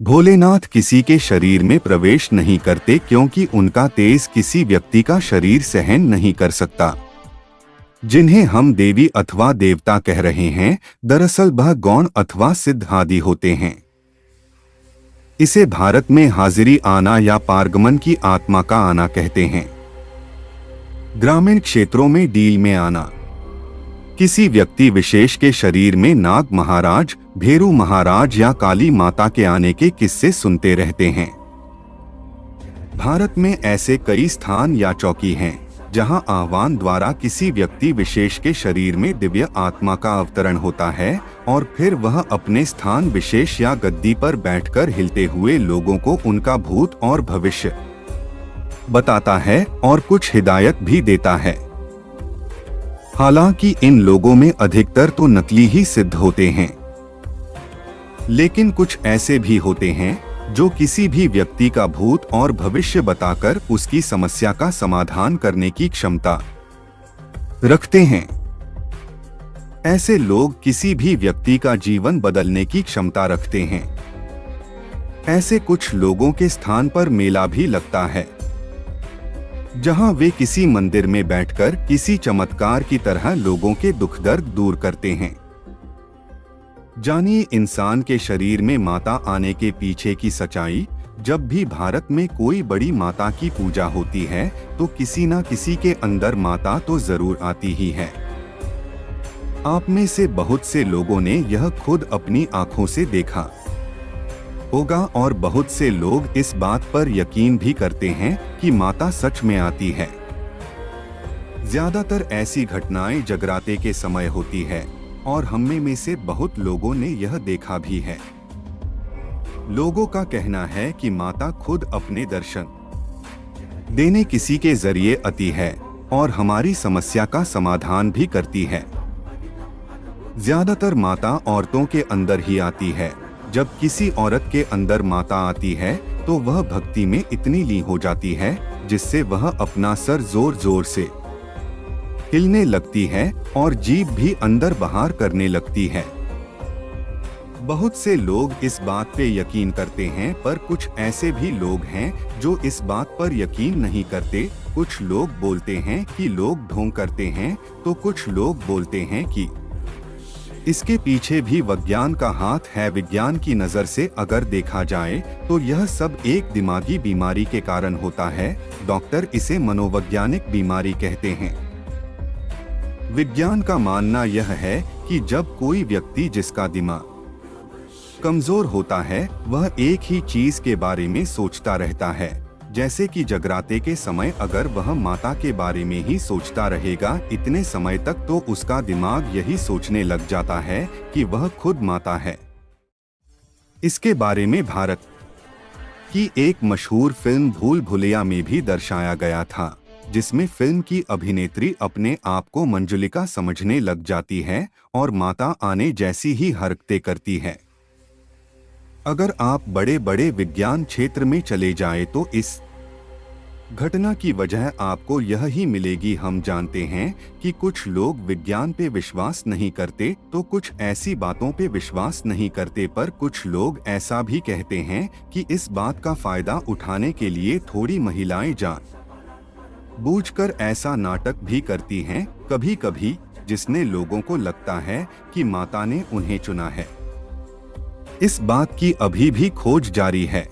भोलेनाथ किसी के शरीर में प्रवेश नहीं करते क्योंकि उनका तेज किसी व्यक्ति का शरीर सहन नहीं कर सकता। जिन्हें हम देवी अथवा देवता कह रहे हैं, दरअसल वह गौण अथवा सिद्ध आदि होते हैं। इसे भारत में हाजिरी आना या पारगमन की आत्मा का आना कहते हैं। ग्रामीण क्षेत्रों में डील में आना। किसी व्यक्ति विशेष के शरीर में नाग महाराज, भेरू महाराज या काली माता के आने के किस्से सुनते रहते हैं। भारत में ऐसे कई स्थान या चौकी हैं जहां आह्वान द्वारा किसी व्यक्ति विशेष के शरीर में दिव्य आत्मा का अवतरण होता है और फिर वह अपने स्थान विशेष या गद्दी पर बैठकर हिलते हुए लोगों को उनका भूत और भविष्य बताता है और कुछ हिदायत भी देता है। हालांकि इन लोगों में अधिकतर तो नकली ही सिद्ध होते हैं, लेकिन कुछ ऐसे भी होते हैं जो किसी भी व्यक्ति का भूत और भविष्य बताकर उसकी समस्या का समाधान करने की क्षमता रखते हैं। ऐसे लोग किसी भी व्यक्ति का जीवन बदलने की क्षमता रखते हैं। ऐसे कुछ लोगों के स्थान पर मेला भी लगता है, जहां वे किसी मंदिर में बैठकर किसी चमत्कार की तरह लोगों के दुख दर्द दूर करते हैं। जानिए इंसान के शरीर में माता आने के पीछे की सच्चाई। जब भी भारत में कोई बड़ी माता की पूजा होती है तो किसी न किसी के अंदर माता तो जरूर आती ही है। आप में से बहुत से लोगों ने यह खुद अपनी आंखों से देखा होगा और बहुत से लोग इस बात पर यकीन भी करते हैं कि माता सच में आती है। ज्यादातर ऐसी घटनाएं जगराते के समय होती है और हम में से बहुत लोगों ने यह देखा भी है। लोगों का कहना है कि माता खुद अपने दर्शन देने किसी के जरिए आती है और हमारी समस्या का समाधान भी करती है। ज्यादातर माता औरतों के अंदर ही आती है। जब किसी औरत के अंदर माता आती है तो वह भक्ति में इतनी लीन हो जाती है जिससे वह अपना सर जोर जोर से हिलने लगती है और जीभ भी अंदर बाहर करने लगती है। बहुत से लोग इस बात पे यकीन करते हैं, पर कुछ ऐसे भी लोग हैं जो इस बात पर यकीन नहीं करते। कुछ लोग बोलते हैं कि लोग ढोंग करते हैं, तो कुछ लोग बोलते हैं कि इसके पीछे भी विज्ञान का हाथ है। विज्ञान की नजर से अगर देखा जाए तो यह सब एक दिमागी बीमारी के कारण होता है। डॉक्टर इसे मनोवैज्ञानिक बीमारी कहते हैं। विज्ञान का मानना यह है कि जब कोई व्यक्ति जिसका दिमाग कमजोर होता है वह एक ही चीज के बारे में सोचता रहता है। जैसे कि जगराते के समय अगर वह माता के बारे में ही सोचता रहेगा इतने समय तक, तो उसका दिमाग यही सोचने लग जाता है कि वह खुद माता है। इसके बारे में भारत की एक मशहूर फिल्म भूल भुलैया में भी दर्शाया गया था, जिसमें फिल्म की अभिनेत्री अपने आप को मंजुलिका समझने लग जाती है और माता आने जैसी ही हरकतें करती है। अगर आप बड़े बड़े विज्ञान क्षेत्र में चले जाएं तो इस घटना की वजह आपको यह ही मिलेगी। हम जानते हैं कि कुछ लोग विज्ञान पे विश्वास नहीं करते तो कुछ ऐसी बातों पे विश्वास नहीं करते, पर कुछ लोग ऐसा भी कहते हैं कि इस बात का फायदा उठाने के लिए थोड़ी महिलाएं जानबूझकर ऐसा नाटक भी करती हैं कभी कभी, जिसने लोगों को लगता है कि माता ने उन्हें चुना है। इस बात की अभी भी खोज जारी है।